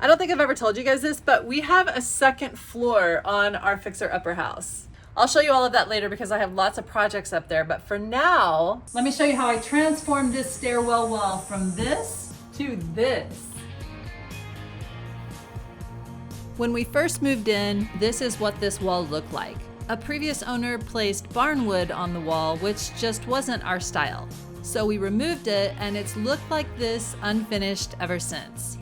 I don't think I've ever told you guys this, but we have a second floor on our fixer-upper house. I'll show you all of that later because I have lots of projects up there, but for now, let me show you how I transformed this stairwell wall from this to this. When we first moved in, this is what this wall looked like. A previous owner placed barnwood on the wall, which just wasn't our style. So we removed it and it's looked like this unfinished ever since.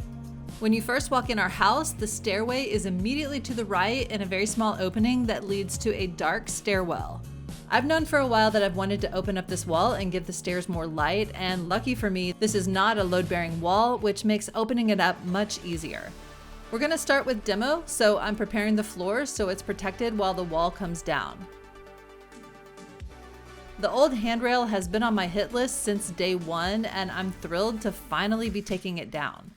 When you first walk in our house, the stairway is immediately to the right in a very small opening that leads to a dark stairwell. I've known for a while that I've wanted to open up this wall and give the stairs more light, and lucky for me, this is not a load-bearing wall, which makes opening it up much easier. We're gonna start with demo, so I'm preparing the floor so it's protected while the wall comes down. The old handrail has been on my hit list since day one, and I'm thrilled to finally be taking it down.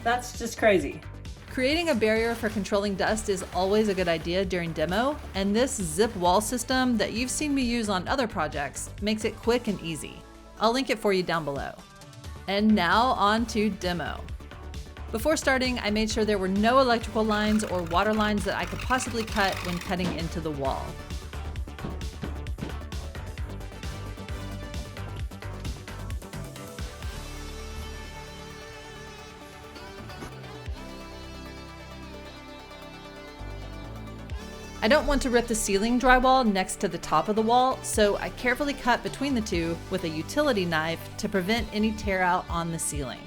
That's just crazy. Creating a barrier for controlling dust is always a good idea during demo, and this zip wall system that you've seen me use on other projects makes it quick and easy. I'll link it for you down below. And now on to demo. Before starting, I made sure there were no electrical lines or water lines that I could possibly cut when cutting into the wall. I don't want to rip the ceiling drywall next to the top of the wall, so I carefully cut between the two with a utility knife to prevent any tear out on the ceiling.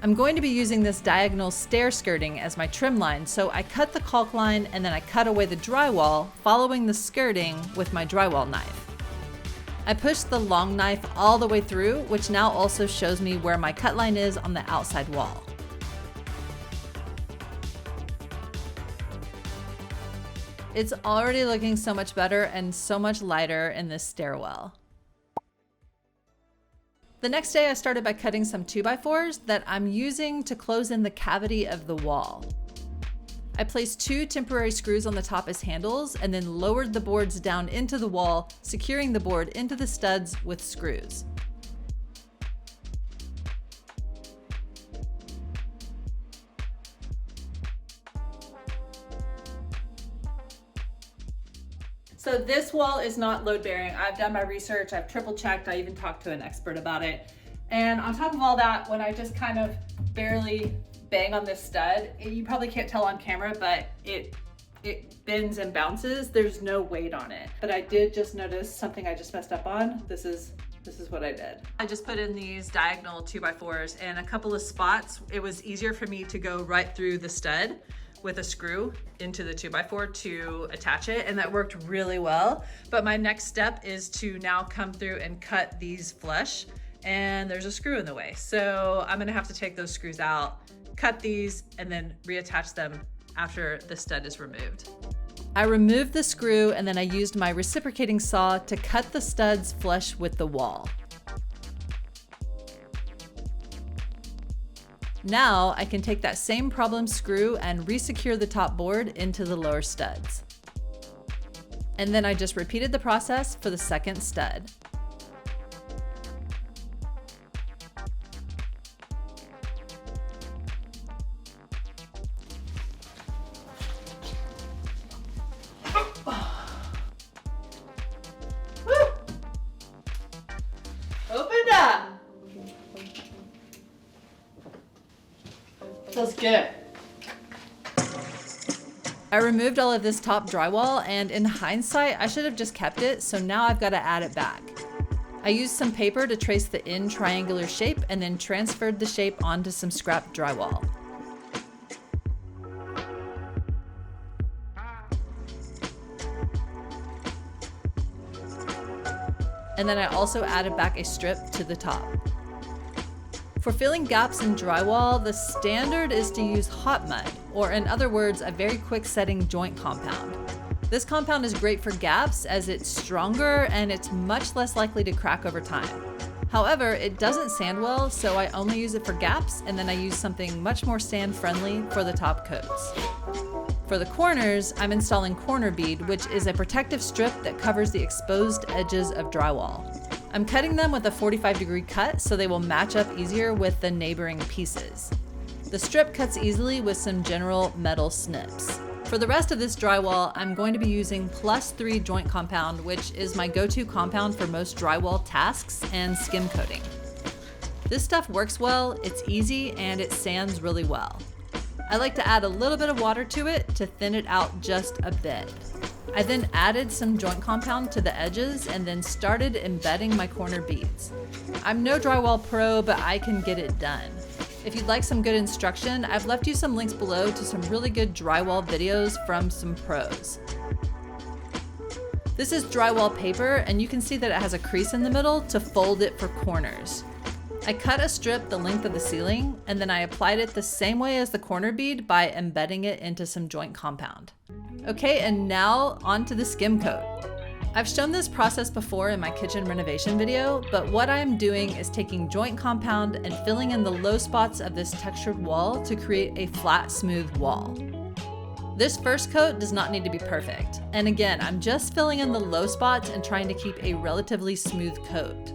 I'm going to be using this diagonal stair skirting as my trim line, so I cut the caulk line and then I cut away the drywall, following the skirting with my drywall knife. I pushed the long knife all the way through, which now also shows me where my cut line is on the outside wall. It's already looking so much better and so much lighter in this stairwell. The next day I started by cutting some 2x4s that I'm using to close in the cavity of the wall. I placed 2 temporary screws on the top as handles and then lowered the boards down into the wall, securing the board into the studs with screws. So this wall is not load bearing. I've done my research, I've triple checked, I even talked to an expert about it. And on top of all that, when I just kind of barely bang on this stud, you probably can't tell on camera, but it bends and bounces. There's no weight on it. But I did just notice something I just messed up on. This is what I did. I just put in these diagonal 2x4s and a couple of spots. It was easier for me to go right through the stud with a screw into the 2x4 to attach it, and that worked really well. But my next step is to now come through and cut these flush, and there's a screw in the way. So I'm gonna have to take those screws out, cut these, and then reattach them after the stud is removed. I removed the screw and then I used my reciprocating saw to cut the studs flush with the wall. Now I can take that same problem screw and re-secure the top board into the lower studs. And then I just repeated the process for the second stud. Open up! Feels good. I removed all of this top drywall, and in hindsight, I should have just kept it, so now I've got to add it back. I used some paper to trace the end triangular shape and then transferred the shape onto some scrap drywall. And then I also added back a strip to the top. For filling gaps in drywall, the standard is to use hot mud, or in other words, a very quick setting joint compound. This compound is great for gaps as it's stronger and it's much less likely to crack over time. However, it doesn't sand well, so I only use it for gaps, and then I use something much more sand friendly for the top coats. For the corners, I'm installing corner bead, which is a protective strip that covers the exposed edges of drywall. I'm cutting them with a 45-degree cut so they will match up easier with the neighboring pieces. The strip cuts easily with some general metal snips. For the rest of this drywall, I'm going to be using +3 joint compound, which is my go-to compound for most drywall tasks and skim coating. This stuff works well, it's easy, and it sands really well. I like to add a little bit of water to it to thin it out just a bit. I then added some joint compound to the edges and then started embedding my corner beads. I'm no drywall pro, but I can get it done. If you'd like some good instruction, I've left you some links below to some really good drywall videos from some pros. This is drywall paper, and you can see that it has a crease in the middle to fold it for corners. I cut a strip the length of the ceiling, and then I applied it the same way as the corner bead by embedding it into some joint compound. Okay, and now onto the skim coat. I've shown this process before in my kitchen renovation video, but what I'm doing is taking joint compound and filling in the low spots of this textured wall to create a flat, smooth wall. This first coat does not need to be perfect, and again, I'm just filling in the low spots and trying to keep a relatively smooth coat.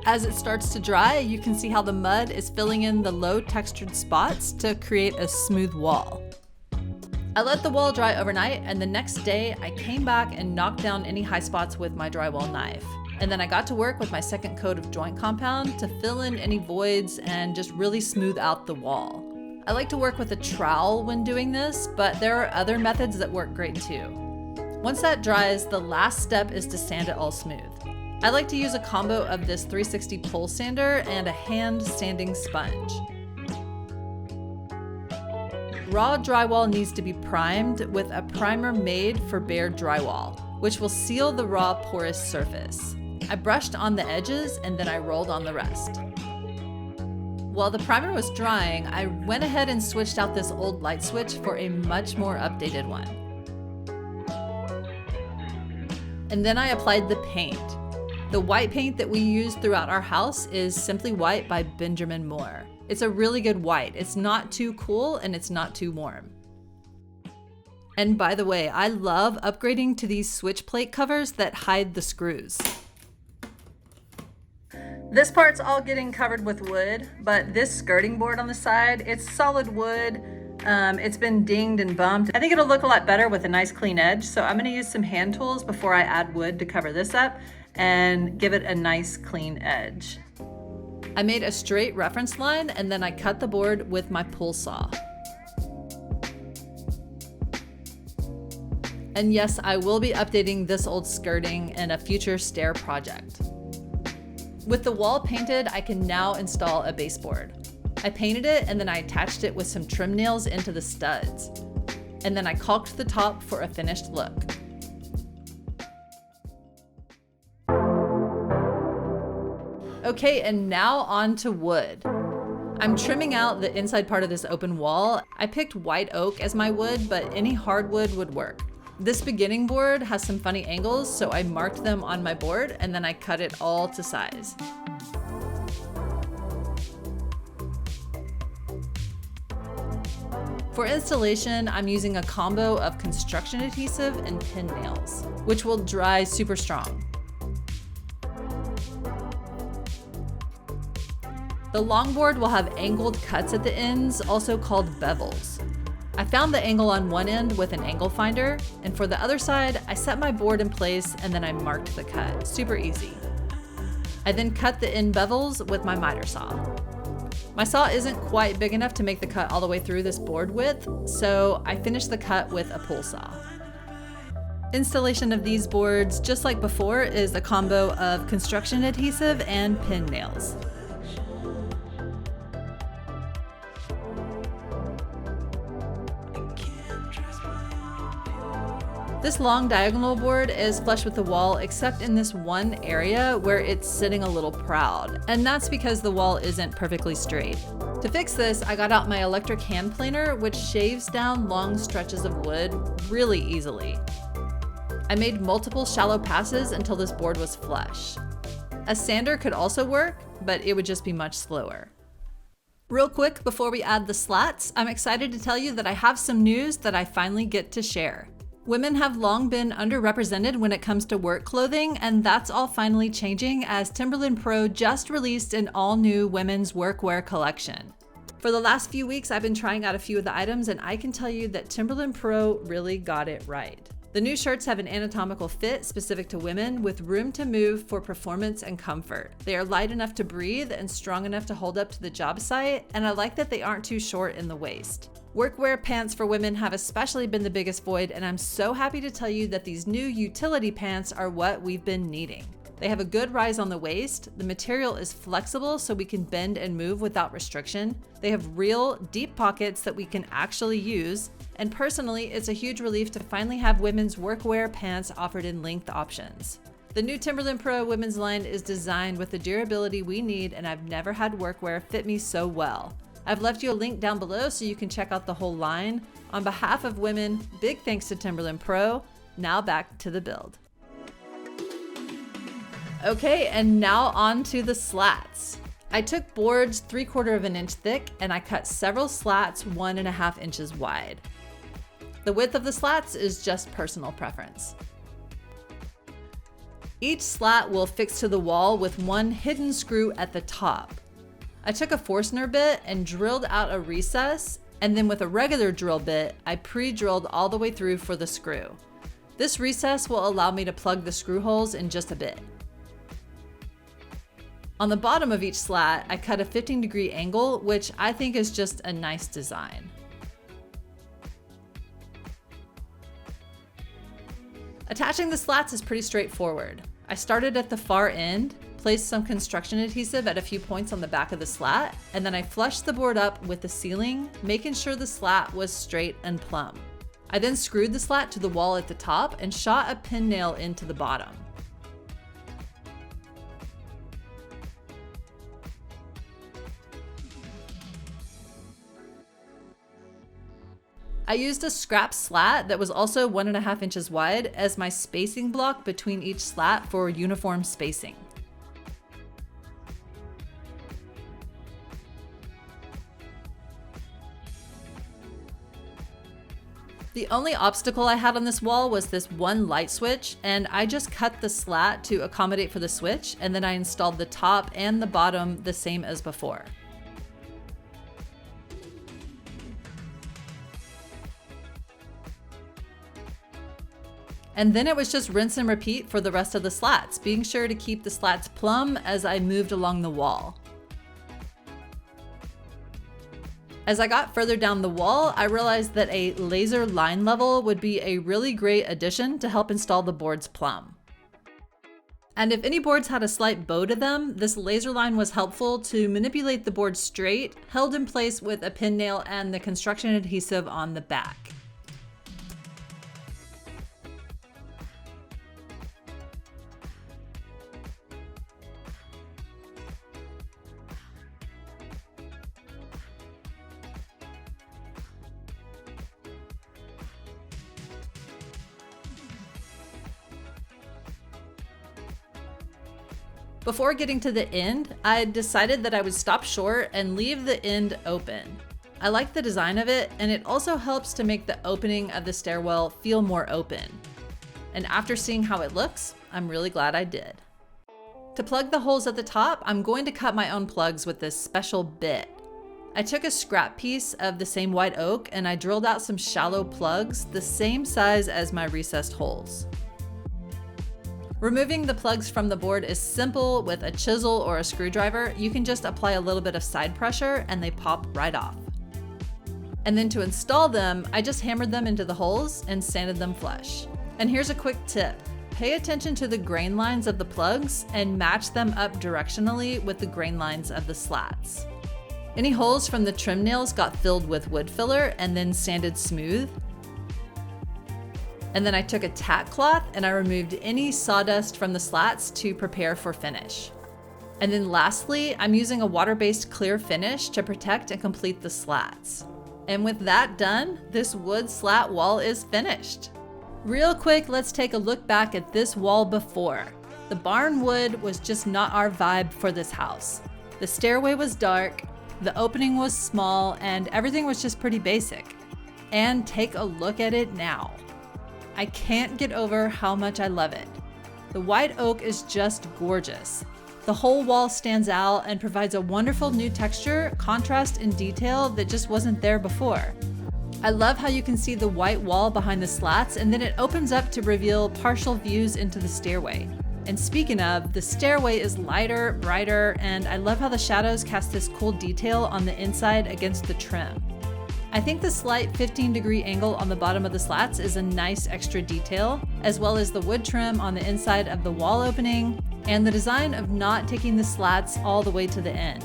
As it starts to dry, you can see how the mud is filling in the low textured spots to create a smooth wall. I let the wall dry overnight, and the next day I came back and knocked down any high spots with my drywall knife. And then I got to work with my second coat of joint compound to fill in any voids and just really smooth out the wall. I like to work with a trowel when doing this, but there are other methods that work great too. Once that dries, the last step is to sand it all smooth. I like to use a combo of this 360 pole sander and a hand sanding sponge. Raw drywall needs to be primed with a primer made for bare drywall, which will seal the raw porous surface. I brushed on the edges and then I rolled on the rest. While the primer was drying, I went ahead and switched out this old light switch for a much more updated one. And then I applied the paint. The white paint that we use throughout our house is Simply White by Benjamin Moore. It's a really good white. It's not too cool and it's not too warm. And by the way, I love upgrading to these switch plate covers that hide the screws. This part's all getting covered with wood, but this skirting board on the side, it's solid wood. It's been dinged and bumped. I think it'll look a lot better with a nice clean edge, so I'm gonna use some hand tools before I add wood to cover this up and give it a nice clean edge. I made a straight reference line and then I cut the board with my pull saw. And yes, I will be updating this old skirting in a future stair project. With the wall painted, I can now install a baseboard. I painted it and then I attached it with some trim nails into the studs. And then I caulked the top for a finished look. Okay, and now on to wood. I'm trimming out the inside part of this open wall. I picked white oak as my wood, but any hardwood would work. This beginning board has some funny angles, so I marked them on my board and then I cut it all to size. For installation, I'm using a combo of construction adhesive and pin nails, which will dry super strong. The longboard will have angled cuts at the ends, also called bevels. I found the angle on one end with an angle finder, and for the other side, I set my board in place and then I marked the cut. Super easy. I then cut the end bevels with my miter saw. My saw isn't quite big enough to make the cut all the way through this board width, so I finished the cut with a pull saw. Installation of these boards, just like before, is a combo of construction adhesive and pin nails. This long diagonal board is flush with the wall except in this one area where it's sitting a little proud, and that's because the wall isn't perfectly straight. To fix this, I got out my electric hand planer, which shaves down long stretches of wood really easily. I made multiple shallow passes until this board was flush. A sander could also work, but it would just be much slower. Real quick before we add the slats, I'm excited to tell you that I have some news that I finally get to share. Women have long been underrepresented when it comes to work clothing, and that's all finally changing as Timberland PRO just released an all-new women's workwear collection. For the last few weeks, I've been trying out a few of the items, and I can tell you that Timberland PRO really got it right. The new shirts have an anatomical fit specific to women with room to move for performance and comfort. They are light enough to breathe and strong enough to hold up to the job site, and I like that they aren't too short in the waist. Workwear pants for women have especially been the biggest void, and I'm so happy to tell you that these new utility pants are what we've been needing. They have a good rise on the waist, the material is flexible so we can bend and move without restriction, they have real, deep pockets that we can actually use, and personally, it's a huge relief to finally have women's workwear pants offered in length options. The new Timberland PRO women's line is designed with the durability we need, and I've never had workwear fit me so well. I've left you a link down below so you can check out the whole line. On behalf of women, big thanks to Timberland PRO. Now back to the build. Okay, and now on to the slats. I took boards 3/4 of an inch thick and I cut several slats 1.5 inches wide. The width of the slats is just personal preference. Each slat will fix to the wall with one hidden screw at the top. I took a Forstner bit and drilled out a recess, and then with a regular drill bit, I pre-drilled all the way through for the screw. This recess will allow me to plug the screw holes in just a bit. On the bottom of each slat, I cut a 15-degree angle, which I think is just a nice design. Attaching the slats is pretty straightforward. I started at the far end, placed some construction adhesive at a few points on the back of the slat, and then I flushed the board up with the ceiling, making sure the slat was straight and plumb. I then screwed the slat to the wall at the top and shot a pin nail into the bottom. I used a scrap slat that was also 1.5 inches wide as my spacing block between each slat for uniform spacing. The only obstacle I had on this wall was this one light switch, and I just cut the slat to accommodate for the switch, and then I installed the top and the bottom the same as before. And then it was just rinse and repeat for the rest of the slats, being sure to keep the slats plumb as I moved along the wall. As I got further down the wall, I realized that a laser line level would be a really great addition to help install the boards plumb. And if any boards had a slight bow to them, this laser line was helpful to manipulate the board straight, held in place with a pin nail and the construction adhesive on the back. Before getting to the end, I decided that I would stop short and leave the end open. I like the design of it, and it also helps to make the opening of the stairwell feel more open. And after seeing how it looks, I'm really glad I did. To plug the holes at the top, I'm going to cut my own plugs with this special bit. I took a scrap piece of the same white oak and I drilled out some shallow plugs the same size as my recessed holes. Removing the plugs from the board is simple with a chisel or a screwdriver. You can just apply a little bit of side pressure and they pop right off. And then to install them, I just hammered them into the holes and sanded them flush. And here's a quick tip. Pay attention to the grain lines of the plugs and match them up directionally with the grain lines of the slats. Any holes from the trim nails got filled with wood filler and then sanded smooth. And then I took a tack cloth and I removed any sawdust from the slats to prepare for finish. And then lastly, I'm using a water-based clear finish to protect and complete the slats. And with that done, this wood slat wall is finished. Real quick, let's take a look back at this wall before. The barn wood was just not our vibe for this house. The stairway was dark, The opening was small and everything was just pretty basic. And take a look at it now. I can't get over how much I love it. The white oak is just gorgeous. The whole wall stands out and provides a wonderful new texture, contrast, and detail that just wasn't there before. I love how you can see the white wall behind the slats, and then it opens up to reveal partial views into the stairway. And speaking of, the stairway is lighter, brighter, and I love how the shadows cast this cool detail on the inside against the trim. I think the slight 15-degree angle on the bottom of the slats is a nice extra detail, as well as the wood trim on the inside of the wall opening, and the design of not taking the slats all the way to the end.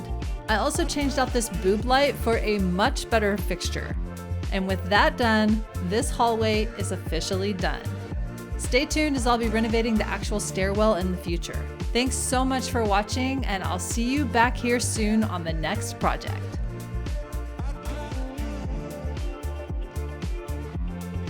I also changed out this boob light for a much better fixture. And with that done, this hallway is officially done. Stay tuned as I'll be renovating the actual stairwell in the future. Thanks so much for watching, and I'll see you back here soon on the next project.